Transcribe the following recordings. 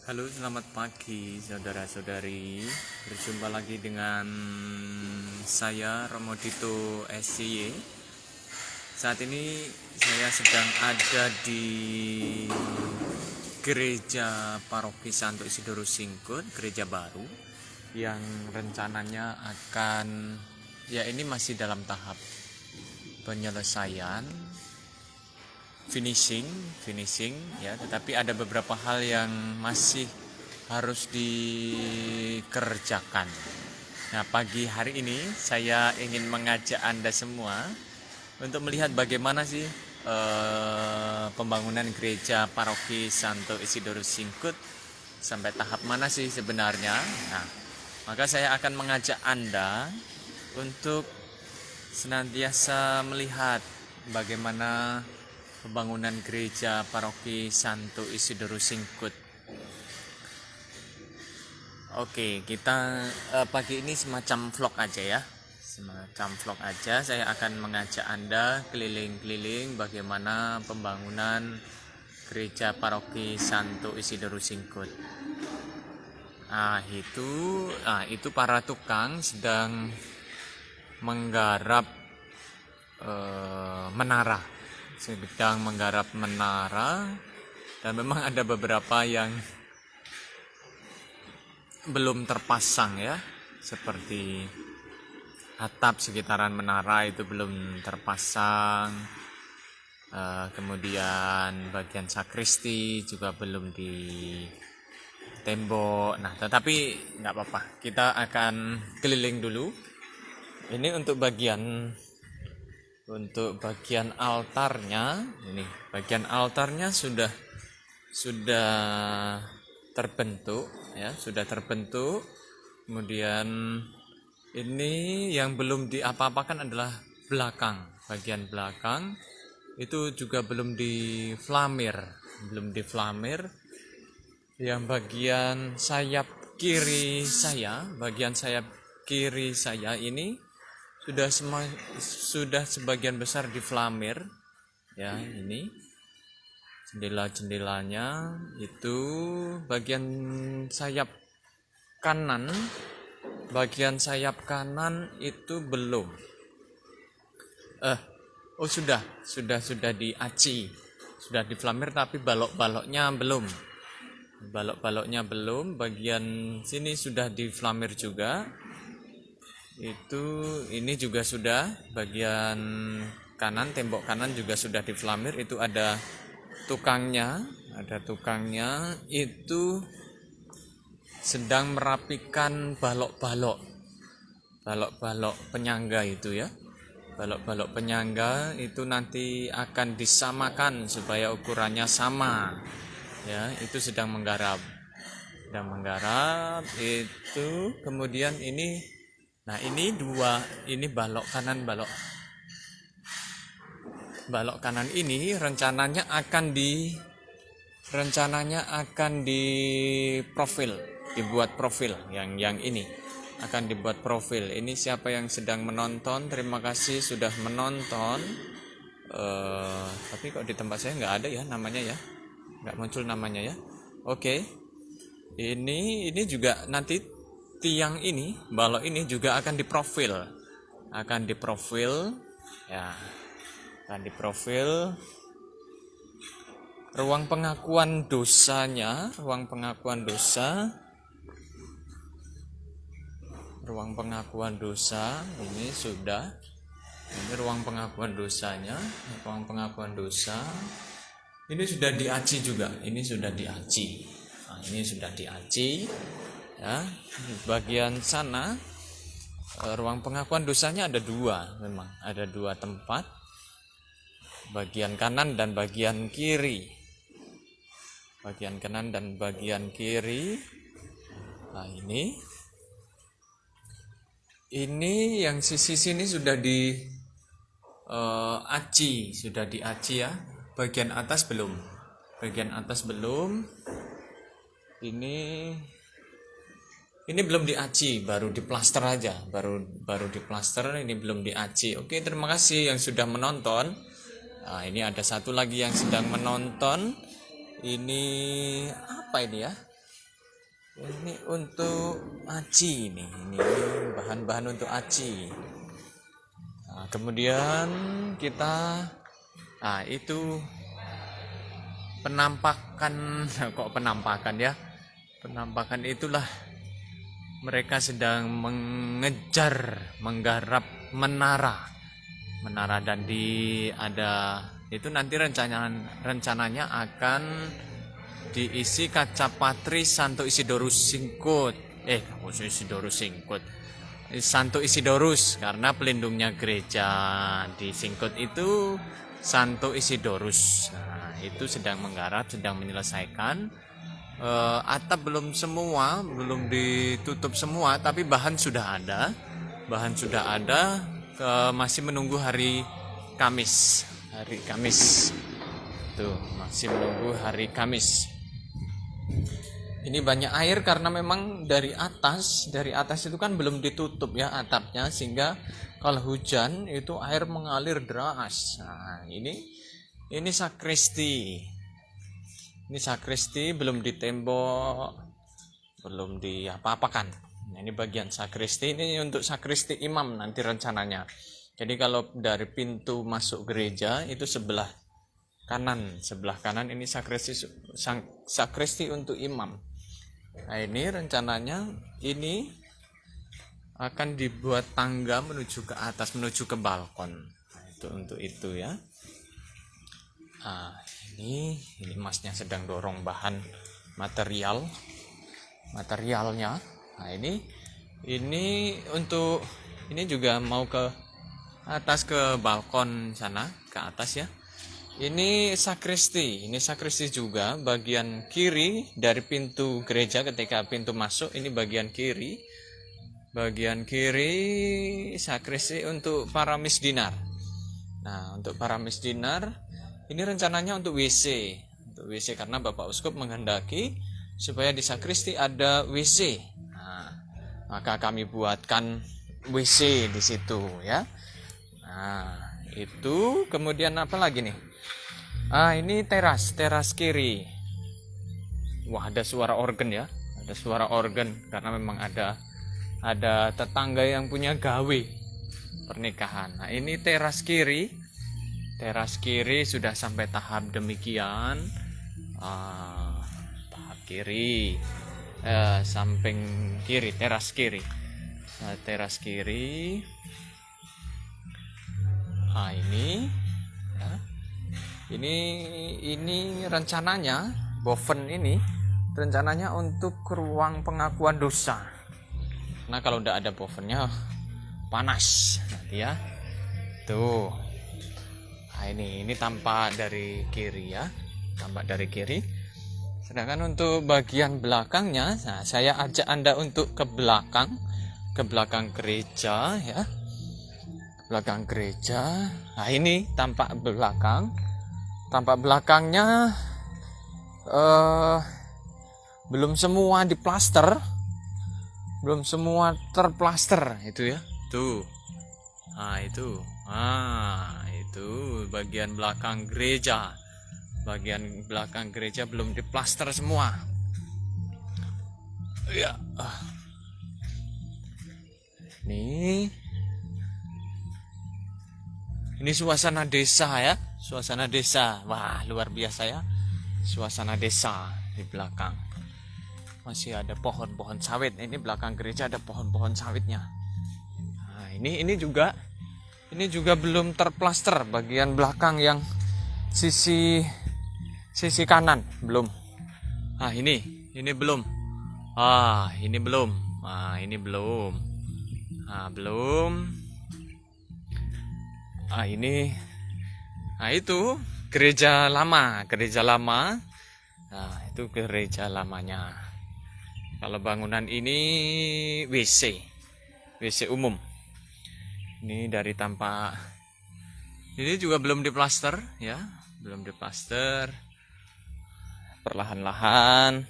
Halo, selamat pagi saudara-saudari. Berjumpa lagi dengan saya Romodito SCY. Saat ini saya sedang ada di Gereja Paroki Santo Isidoro Singkut, gereja baru yang rencananya akan ini masih dalam tahap penyelesaian finishing ya, tetapi ada beberapa hal yang masih harus dikerjakan. Nah, pagi hari ini saya ingin mengajak Anda semua untuk melihat bagaimana sih pembangunan gereja paroki Santo Isidoro Singkut sampai tahap mana sih sebenarnya. Nah, maka saya akan mengajak Anda untuk senantiasa melihat bagaimana pembangunan gereja paroki Santo Isidoro Singkut. Oke, kita pagi ini semacam vlog aja ya. Saya akan mengajak Anda keliling-keliling bagaimana pembangunan gereja paroki Santo Isidoro Singkut. Nah, itu para tukang sedang menggarap menara. Dan memang ada beberapa yang belum terpasang ya, seperti atap sekitaran menara itu belum terpasang, kemudian bagian sakristi juga belum di tembok. Nah, tetapi nggak apa-apa, kita akan keliling dulu. Ini untuk bagian altarnya. Ini bagian altarnya sudah terbentuk ya, kemudian ini yang belum diapa-apakan adalah bagian belakang itu juga belum diflamir. Yang bagian sayap kiri saya ini sudah sebagian besar diflamir ya. Ini jendela-jendelanya itu bagian sayap kanan itu belum. Sudah diaci, sudah diflamir, tapi balok-baloknya belum. Bagian sini sudah diflamir juga. Ini juga sudah, bagian kanan, tembok kanan juga sudah diflamir. Itu ada tukangnya itu sedang merapikan balok-balok penyangga itu ya. Balok-balok penyangga itu nanti akan disamakan supaya ukurannya sama ya. Itu sedang menggarap itu. Kemudian ini balok kanan ini rencananya akan dibuat profil. Yang ini akan dibuat profil. Ini siapa yang sedang menonton, terima kasih sudah menonton. Tapi kok di tempat saya nggak ada ya namanya ya, nggak muncul namanya ya. Oke, ini juga nanti tiang ini, balok ini juga akan diprofil ya. Ruang pengakuan dosa ini sudah. Ini ruang pengakuan dosanya, ini sudah diaci juga. Ini sudah diaci ya. Bagian sana ruang pengakuan dosanya ada dua tempat, bagian kanan dan bagian kiri. Nah, ini yang sisi sini sudah diaci ya. Bagian atas belum. Ini belum diaci, baru diplaster aja, baru diplaster. Ini belum diaci. Oke, terima kasih yang sudah menonton. Nah, ini ada satu lagi yang sedang menonton. Ini apa ini ya? Ini untuk aci nih. Ini bahan-bahan untuk aci. Nah, kemudian kita itu penampakan kok penampakan ya. Penampakan itulah mereka sedang mengejar, menggarap menara dan itu nanti rencananya akan diisi kaca patri Santo Isidorus Singkut. Santo Isidorus karena pelindungnya gereja di Singkut itu Santo Isidorus. Nah, itu sedang menggarap, sedang menyelesaikan. Atap belum ditutup semua, tapi bahan sudah ada. Masih menunggu hari Kamis. Tuh, masih menunggu hari Kamis. Ini banyak air karena memang dari atas itu kan belum ditutup ya atapnya, sehingga kalau hujan itu air mengalir deras. Nah, ini sakristi. Ini sakristi belum ditembok, belum diapa-apakan. Nah, ini bagian sakristi, ini untuk sakristi imam nanti rencananya. Jadi kalau dari pintu masuk gereja itu sebelah kanan ini sakristi untuk imam. Nah, ini rencananya ini akan dibuat tangga menuju ke atas, menuju ke balkon. Nah, itu untuk itu ya. Nah, ini masnya sedang dorong bahan materialnya. Nah, ini untuk ini juga mau ke atas, ke balkon sana, ke atas ya. Ini sakristi juga bagian kiri dari pintu gereja. Ketika pintu masuk ini bagian kiri sakristi untuk para misdinar. Nah, untuk para misdinar ini rencananya untuk WC karena Bapak Uskup menghendaki supaya di sakristi ada WC. Nah, maka kami buatkan WC di situ ya. Nah, itu kemudian apa lagi nih? Ini teras kiri. Wah, ada suara organ ya. Ada suara organ karena memang ada tetangga yang punya gawe pernikahan. Nah, ini teras kiri sudah sampai tahap demikian. Tahap kiri, samping kiri, teras kiri. Teras kiri. Ini ya. Ini rencananya boven ini rencananya untuk ruang pengakuan dosa. Nah, kalau udah ada bovennya panas nanti ya. Tuh. Nah, ini tampak dari kiri ya. Sedangkan untuk bagian belakangnya, nah, saya ajak Anda untuk ke belakang gereja ya. Belakang gereja. Nah, ini tampak belakangnya belum semua diplaster, belum semua terplaster itu ya. Tuh. Itu bagian belakang gereja. Bagian belakang gereja belum diplaster semua. Ya. Ini suasana desa ya. Suasana desa. Wah, luar biasa ya. Suasana desa di belakang. Masih ada pohon-pohon sawit. Ini belakang gereja ada pohon-pohon sawitnya. Nah, ini juga belum terplaster bagian belakang yang sisi kanan belum. Ini belum. Ini belum. Belum. Itu gereja lama. Nah, itu gereja lamanya. Kalau bangunan ini WC umum. Ini dari tampak. Ini juga belum diplaster ya, Perlahan-lahan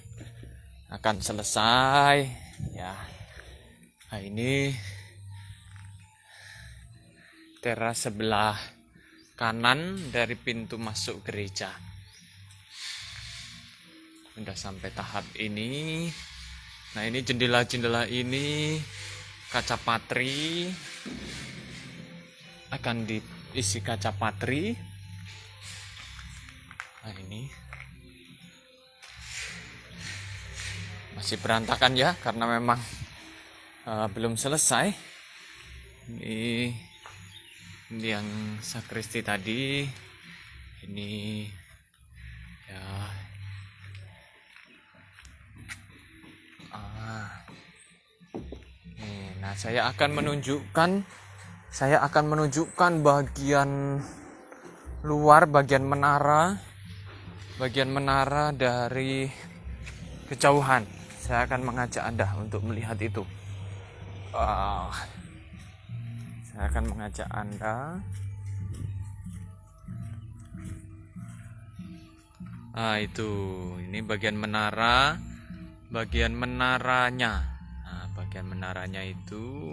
akan selesai ya. Nah, ini teras sebelah kanan dari pintu masuk gereja. Sudah sampai tahap ini Nah, ini jendela-jendela ini kaca patri, akan diisi kaca patri. Nah, ini masih berantakan ya, karena memang belum selesai. Ini yang sakristi tadi. Ini ya. Nah, saya akan menunjukkan bagian luar, bagian menara dari kejauhan. Saya akan mengajak Anda untuk melihat itu. Saya akan mengajak Anda. Itu, ini bagian menaranya. Nah, bagian menaranya itu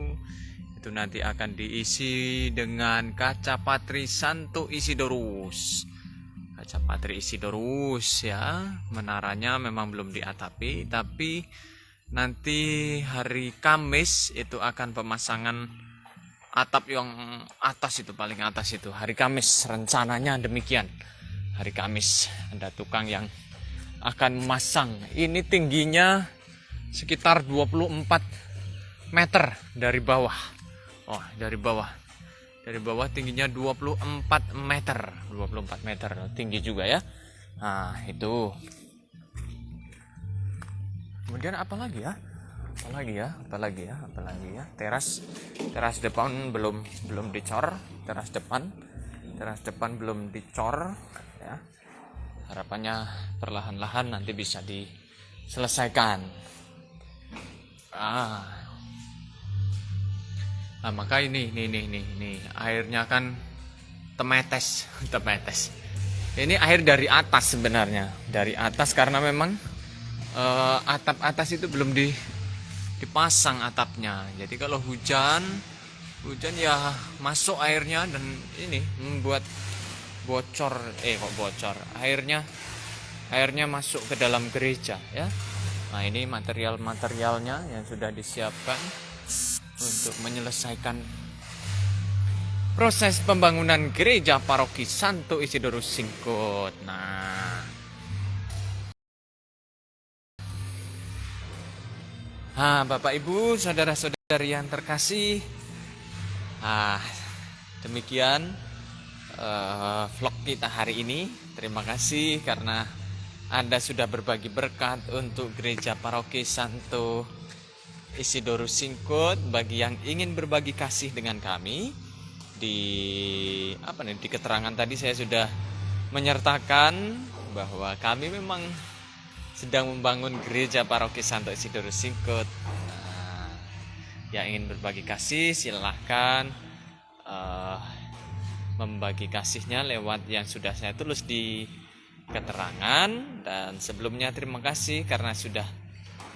nanti akan diisi dengan kaca patri Santo Isidorus. Kaca patri Isidorus ya. Menaranya memang belum diatapi, tapi nanti hari Kamis itu akan pemasangan atap yang atas itu, paling atas itu. Hari Kamis rencananya demikian. Hari Kamis ada tukang yang akan memasang. Ini tingginya sekitar 24 meter dari bawah. Dari bawah tingginya 24 meter. 24 meter tinggi juga ya. Nah, itu. Kemudian apa lagi ya? Teras depan belum dicor. Teras depan belum dicor ya. Harapannya perlahan-lahan nanti bisa diselesaikan. Nah, maka ini airnya kan temetes. Ini air dari atas sebenarnya, karena memang atap atas itu belum dipasang atapnya. Jadi kalau hujan ya masuk airnya dan ini membuat bocor. Airnya masuk ke dalam gereja ya. Nah, ini materialnya yang sudah disiapkan untuk menyelesaikan proses pembangunan gereja paroki Santo Isidorus Singkut. Bapak Ibu, saudara-saudari yang terkasih, demikian vlog kita hari ini. Terima kasih karena Anda sudah berbagi berkat untuk gereja paroki Santo Isidorus Singkut. Bagi yang ingin berbagi kasih dengan kami, di keterangan tadi saya sudah menyertakan bahwa kami memang sedang membangun gereja paroki Santo Isidorus Singkut. Yang ingin berbagi kasih silahkan membagi kasihnya lewat yang sudah saya tulis di keterangan. Dan sebelumnya terima kasih karena sudah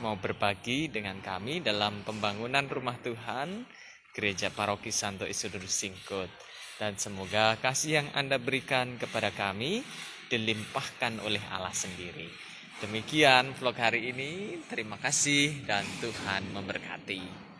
mau berbagi dengan kami dalam pembangunan rumah Tuhan gereja paroki Santo Isidorus Singkut. Dan semoga kasih yang Anda berikan kepada kami dilimpahkan oleh Allah sendiri. Demikian vlog hari ini. Terima kasih dan Tuhan memberkati.